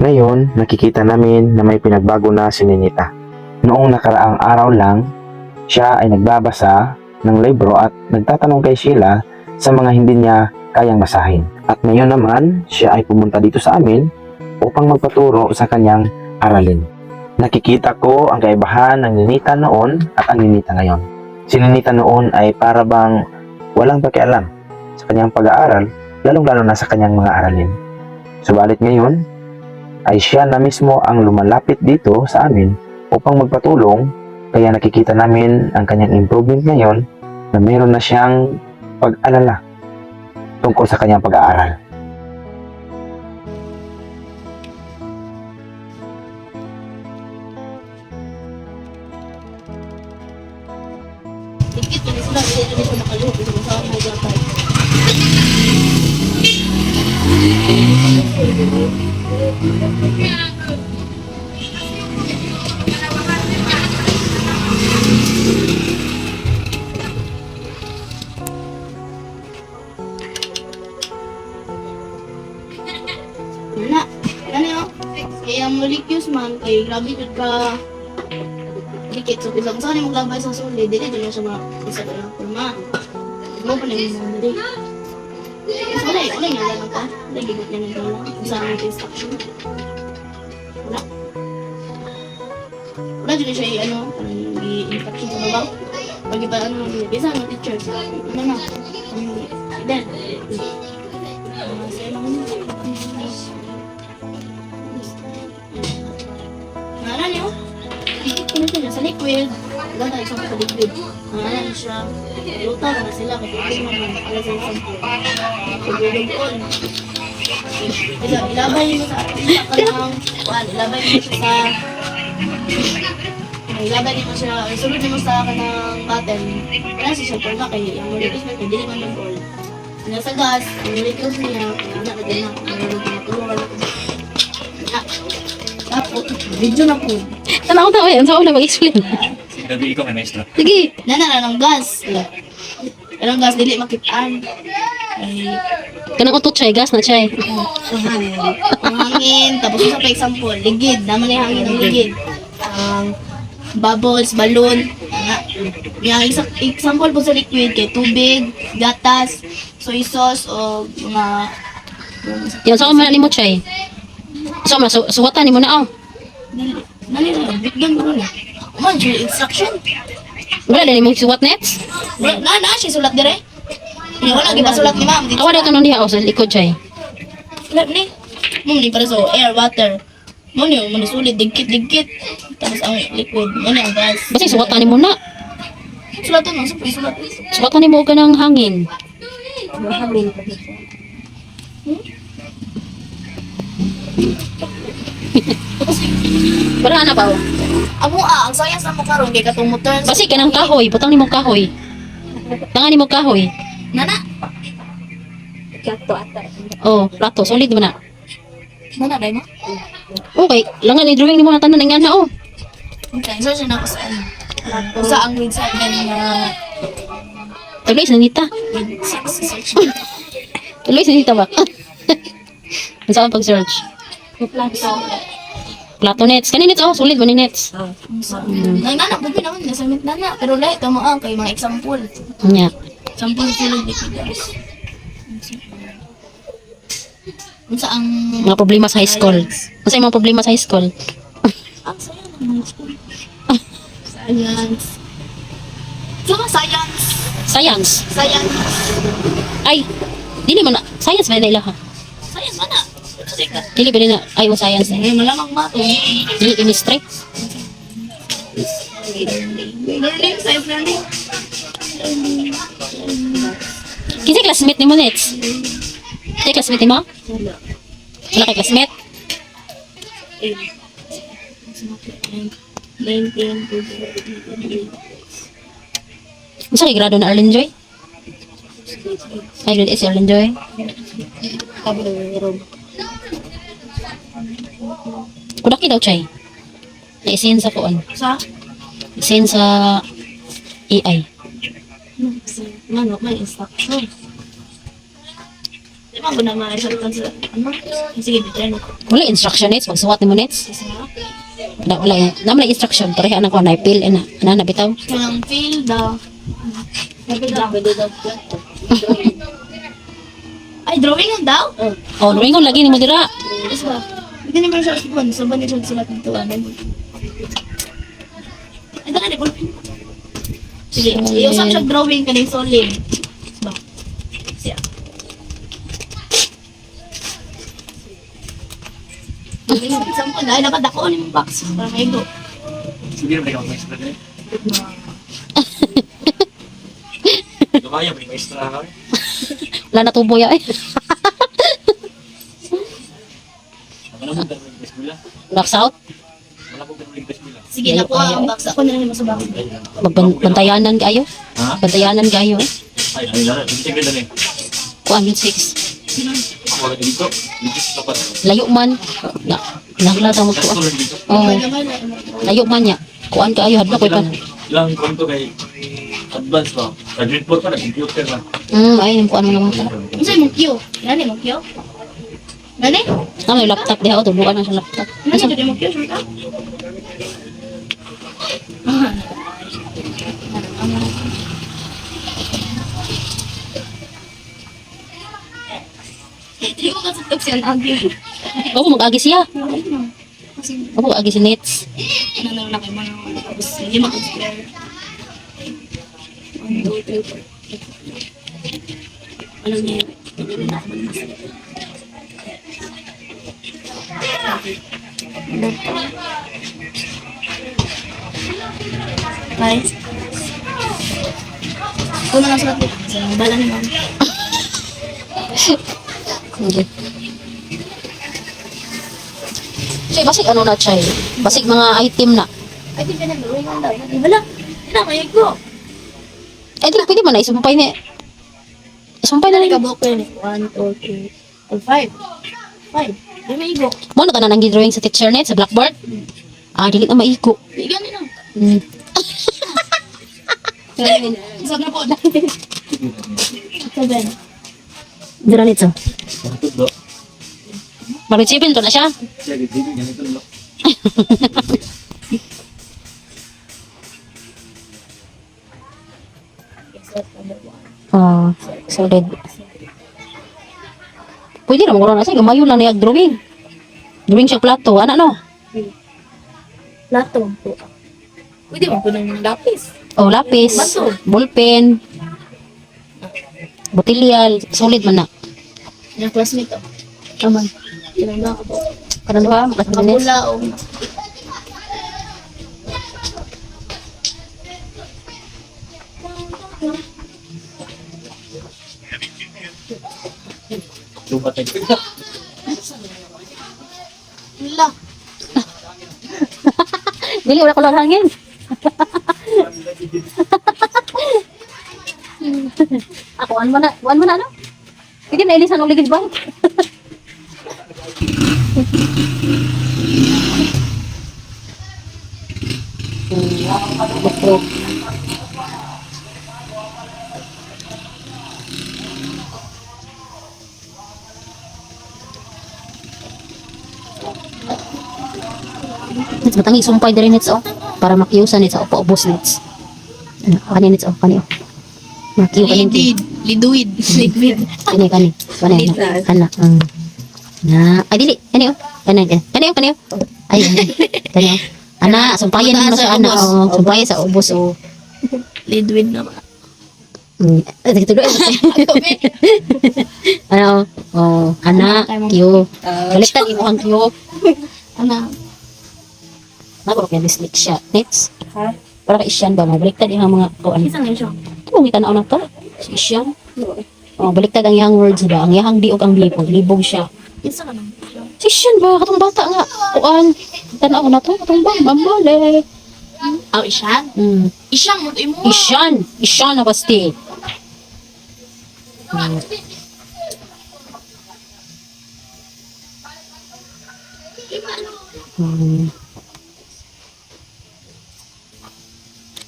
Ngayon, nakikita namin na may pinagbago na si Ninita. Noong nakaraang araw lang, siya ay nagbabasa ng libro at nagtatanong kay Sheila sa mga hindi niya kayang basahin. At ngayon naman, siya ay pumunta dito sa amin upang magpaturo sa kanyang aralin. Nakikita ko ang kaibahan ng Ninita noon at ang Ninita ngayon. Si Ninita noon ay para bang walang pakialam sa kanyang pag-aaral, lalong-lalo na sa kanyang mga aralin. Subalit ngayon, ay siya na mismo ang lumalapit dito sa amin upang magpatulong, kaya nakikita namin ang kanyang improvement ngayon na meron na siyang pag-alala tungkol sa kanyang pag-aaral. Dikit ko sila, hindi ko nakaluhod kung saan mo dapat. Nani oh? Kaya molecules man, kay grabe jud ka dikit. So, bisang saan yung maglabay sa solid, dili dili siya isa ka lang forma. Mo pa lang yung mga dili. So, wala nga lang ka. Wala gigot niya ng dala. Sa aming instruction. Wala. Wala dili siya i-instruction sa baba. Pag iba bisa ng teacher. Ano na? Then, ngalan niyo? Dikit ko na siya sa liquid. Wala tayo isang sa liquid. Ngalan siya. Luta na sila kasi hindi naman para sa isang pagulog-on. Ilabay mo sa kanang ilabay mo siya sa ilabay mo siya. Isulod mo sa kanang button. Kaya siya pala kaya yung molecules mo hindi naman ng ball. Nasa gas, yung molecules niya, anak na din na. Tulungan ako. Tapos, video na po. Tanaw na yan, saan ko na mag-explain? Gabi ikaw may maestro. Sige. Nana ng gas. Anong gas, dili makitaan. Ay, Kanang utot siya, gas na siya. ang hangin, tapos sa pa example, ligid, naman yung hangin ng ligid. Bubbles, balloon. Yung example po sa liquid, kay tubig, gatas, soy sauce, o mga... Yan, saan ko mo siya. So, suwatan mo na, oh. Nali na, bigyan mo na. Man, siya instruction. Wala na mo suwat nets? Na, siya sulat dire. Wala, di ba sulat ni ma'am? Awa daw ito nung diha, oh, sa likod siya. Sulat ni. Ma'am, ni para sa air, water. Ma'am, ni, sulit, digkit. Tapos ang liquid, ma'am, ang gas. Basta suwatan mo na. Sulatan mo, siyempre sulat. Suwatan mo ka ng hangin. Wala na ba? Amo ang science na mo karon kay katong motor. Basi ka ng kahoy, butang ni mo kahoy. Tangan ni mo kahoy. Nana. Oh, plato, solid mo na. Nana dai mo. Okay, langan i-drawing ni mo na tanan nga na, oh. Okay, so siya na ko sa ano. Sa ang grade 7 na Tuloy sa nita. grade 6 search. Tuloy sa nita ba? Ang saan pag-search? Plato nets. Kanin nets, oh, solid ba ni nets? Nana, buti naman na sa nana, pero lahi tamo ang kay mga example. Nya. Example sila dito guys. Unsa ang Mga problema sa high school. Ano sa mga problema sa high school? ang saya ng school? Science. Science. Science. Science. Ay, dili man na. Science ba na ilaha? Science mana? Teka. Dili ba na? Ay, o science. Eh, malamang ba ito? Dili chemistry. Learning, science learning. Kasi classmate ni mo, Nets? Kasi classmate ni mo? Wala kay classmate? 19 to Ano sa grado na Arlen Joy? Ay, grade 8 si Arlen Joy. Kudaki daw, Chay. Na-isin sa kuon. sa? Isin sa AI. Manok, may instruction. Ako na mga resulta sa ano. Sige, bitrin ko. Wala instruction nets, pagsuwat ni mo nets. Isa na. Wala instruction, pareha na ko na pil na bitaw. Kailang feel daw. Pwede daw plato. Ay, drawing lang daw? Oh, drawing ko lagi ni mo dira. Yes ba? Hindi naman siya sa saban niya siya sulat nito. Ay, dala ni ballpen. Sige, iusap siya drawing ka ng solid. Ba? Siya. Example, ay dapat ako ni box para maigo. Sige na kayo maestra din. Lumaya may maestra ka. Wala na tubo ya eh. Wala mo daw yung eskwela. Box out. Wala mo daw yung eskwela. Sige na po ang box. Ako na lang sa box. Magbantayanan kayo. Ha? Bantayanan kayo eh. Ay, dala. Sige dala. Kuan yun 6. Wala dito. Dito sa tapat. Layo man. Naglata mo kuan. Tulad dito. Oh, layo man ya. Kuan kayo hadlo ko pa. Ilang kwanto kay advance ba? Sa grade 4 pa na computer na. Ay kuan mo naman pala. Ano sa'yo mong Q? Nani mong Q? Nani? May laptop diha o tubukan na sa laptop. Nani dito mong Q? Sure ka? Hindi ko kasi tapos yan ang Q. Oo, mag-agi siya. Oo, mag-agi si Nets. Ano na lang kayo mga tapos hindi mag-compare. 1, 2, 3, 4. Ano niya yun? Guys. Kung na lang sa atin, sa bala ni ma'am. Okay. Siya, basig ano na siya eh. Basig mga item na. Ay, di ba nag-drawing ang daw? Wala. Hindi na, mayag ko. Eh, di pwede man na. Isumpay na. Isumpay na Ano rin. ka book yun? 1, 2, 3, 5. 5. Di maigo. Mo na ka na nang drawing sa teacher net, sa blackboard. Ah, dili na maigo. Di gani na. Hmm. Isang na po. 7. Dira nito. Tutlo. Mag-chipin to na siya. Sige, sige, ganito lang. Ah, solid. Pwede na magkaroon na siya. Gamayo lang niya drawing. Drawing siya plato. Ano no? Plato po. Pwede mo po ng lapis. Oh, lapis. Bato. Ballpen. Botilya. Solid man na. Yung classmate ko. Aman. Tinanda ko po. Kanan ba? Mas malinis. Kabula o. Lupa tayo. Wala. Dili, wala ko lang hangin. Ako, one mo na, ano? Hindi na ilisan ang ligid ba? Matangi sumpay diri nits oh para makiusan nits oh paubos nits. Kani nits oh kani oh. Makiu kani. Liquid. Liquid. Kani. Kana. Na, ay dili. Kani oh. Kani oh. Ay. Kani oh. Ana, sumpayan mo sa ana oh. Sumpayan sa ubos oh. Liquid na ba? Dito ano oh. Ana, kiyo. Baliktad imo ang kiyo. Ano? Nagro kay dyslexia. Nits. Para kay Isyan ba mabaliktad ang mga kuan. Isang yun siya. Kung kita na to, si Isyan. Oh, baliktad ang iyang words ba? Ang iyang diog ang libog siya. Isa ka naman siya. Si Isyan ba? Katong bata nga. Kuan. Tanaw na to. Katong ba? Mambali. Aw, isyan? Isyang mo imo. Isyan. Isyan na basti.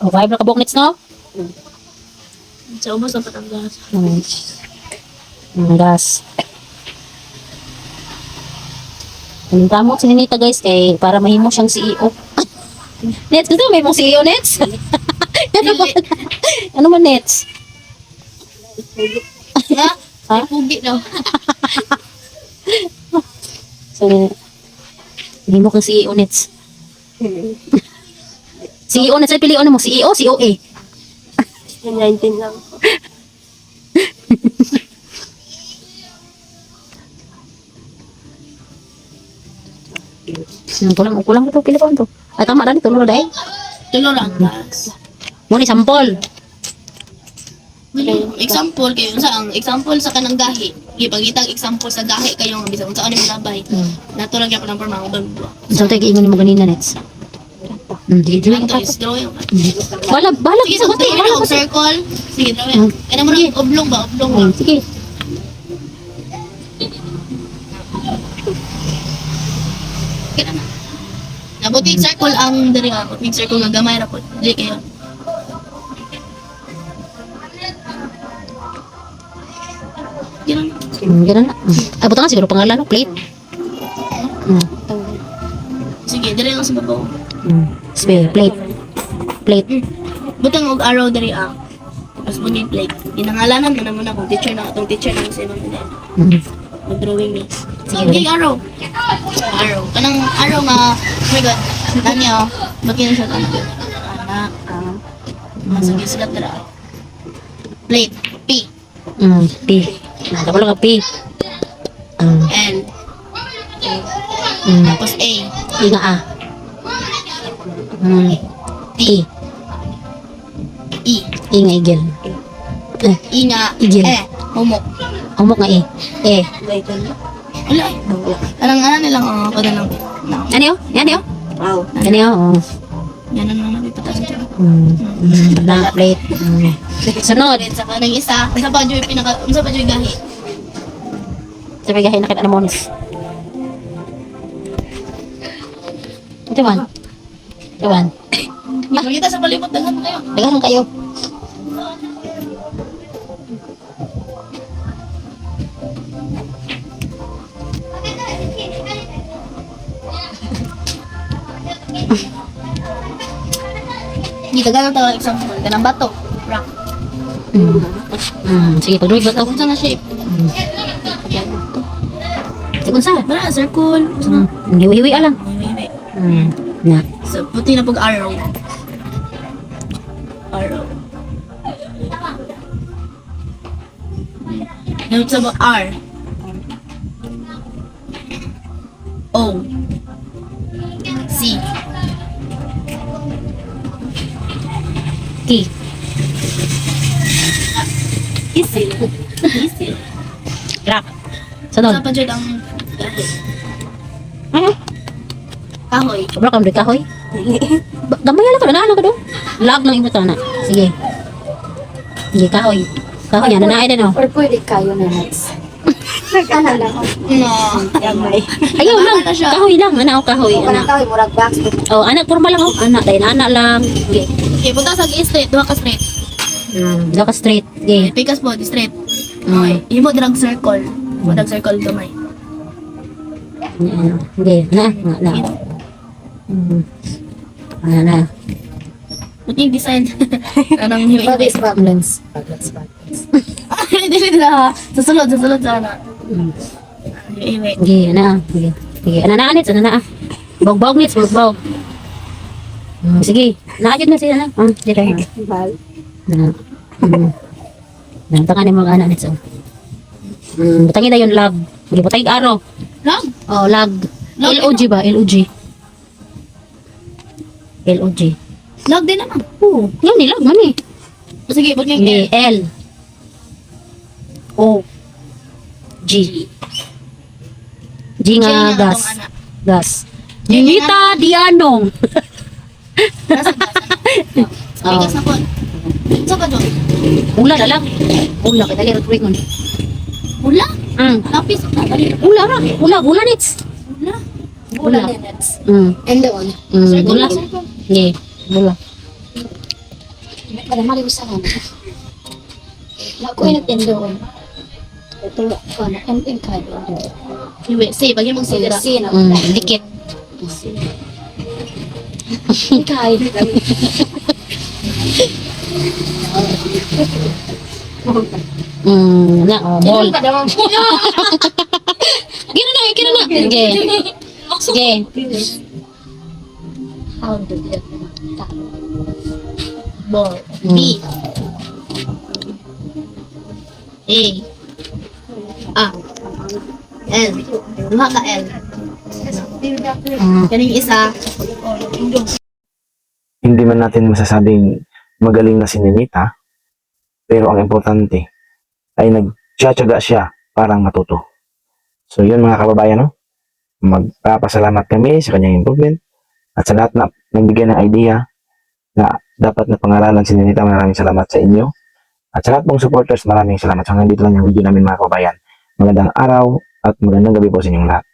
Oh, vibe na kabok nits no? Sa ubos ang patanggas. Gas. Kamot si Ninita guys kay para mahimo siyang CEO. Nets, gusto mo may mong CEO, Nets? ano ba? Ano man, Nets? Ha? Ha? Ay, pugi daw. So, mahimo kang CEO, Nets. CEO, Nets, ay piliin mo, CEO, COA. 19 lang. Kulang ito, pili ko ito. Ay, tama na dito, lolo dahil. Tulo lang. Guys. Muna, sampol. Example kayo sa ang example sa kanang gahi. Gipangitang example sa gahi kayo nga bisag unsa ano labay. Natural gyud ng porma ug So, tayo iingon mo ganina, Nets. Sige, Lang sige. to is drawing. Bala, Sige, sa so konti. drawing og circle. Sige, drawing. Kaya mo Sige. oblong ba? Oblong ba? Sige. Kaya na. Nabuti circle ang diri nga. Buti circle nga gamay ra po. Dili kayo. Ganun. Ganun na. Ay, buta nga siguro pangalan, no? Plate. Sige, diri lang sa babaw. Spell, plate. Plate. Butang og arrow diri ah. Tapos mo ni plate. Inangalanan mo naman ako teacher na atong teacher na sa imong nila. Mag-drawing ni. Sige, big arrow. Arrow. Kanang arrow nga, oh my god. Nani oh. Bakit siya kanang anak masagi sila tara. Plate. P. P. Kapalo ka P. L. Tapos A. I nga A. T. E. I nga igel. E nga Igil. E. Humok. Humok nga E. E. Wala. Anong ano nilang kada lang. Ano yun? Yan yun? Wow. Ano yun? Oo. Yan ang mga pitatas ito. Na plate. Sunod. Sa kanang isa, unsa pa joy unsa pa joy gahi? Sabi gahin na kita na monis. Ito man. Ito man. Makita sa palibot dagan kayo. Dagahan kayo. Dito ganun tayo example. Kanang bato. Rock. Sige, pag-drawing ba ito? Unsa na shape? Sige, sa. Bara circle. Hiwi-hiwi alang. Wait. Na. So puti na pag arrow. Arrow. Now sa R. O. C. K. Isil. Isil. Rock. Sunod. Sa pa dyan ang Ano? kahoy. Sobra kang kahoy. Gamay lang ka na. Ano ka doon? Lag lang imo na. Sige. Sige, kahoy. Kahoy yan. Nanaay din oh. Or pwede kayo na next. Nag-ano lang ako. No. Gamay. Ayaw lang. Ano siya? Kahoy lang. Ano kahoy. Kung Anak. kayo, murag box. Oh, anak. Forma lang oh. Anak. Dahil anak lang. Sige. Okay, punta sa straight. Duha ka straight. Daw ka straight. Sige. Pikas po, di straight. Okay. Imo drag circle. Imo drag circle gamay. Sige. Na. Na. Ano na. Buti yung design. Anong hiwi. Bagets, balance. Bagets. Hindi na. Susunod sana. Hiwi. Sige. Ano. Sige. Sige. Ano na. Anits. Ano na. Bog-bog nits. Bog-bog. Sige. Nakakit na sila na. Sige tayo. Bal. Nantakan yung mga anak nito. Butangin na yung lag. Hindi butangin araw. Lang. Oh, lag. Lag, LOG ba? LOG. LOG. Lag din naman. Oo. Yan ni lag man eh. Sige, ba't Hindi. L. O. G. G nga gas. Gas. Jinita Dianong. Pikas na po. Sa pa doon? Ula na lang. Ula. Kaya dali rin mo. Ula? Lapis. Ula ra. Ula nits. Ula? Bula minutes. And the one. Ula. Yeah. Ula. Kada mali usahan. Ako yung nagtendo. Ito, ano, and kayo. USA, pag yung magsira. Dikit. Kahit. Na, ball. Gino na. Sige. Sige. How do you Ball. Mm. B. A. L. Duha ka L. Kaning isa. Hindi man natin masasabing magaling na si Ninita, pero ang importante ay nagtsatsaga siya parang matuto. So yun mga kababayan, no? Magpapasalamat kami sa kanyang improvement at sa lahat na nagbigay ng idea na dapat na pangaralan si Ninita. Maraming salamat sa inyo. At sa lahat mong supporters, maraming salamat. So hanggang dito lang yung video namin mga kababayan. Magandang araw at magandang gabi po sa inyong lahat.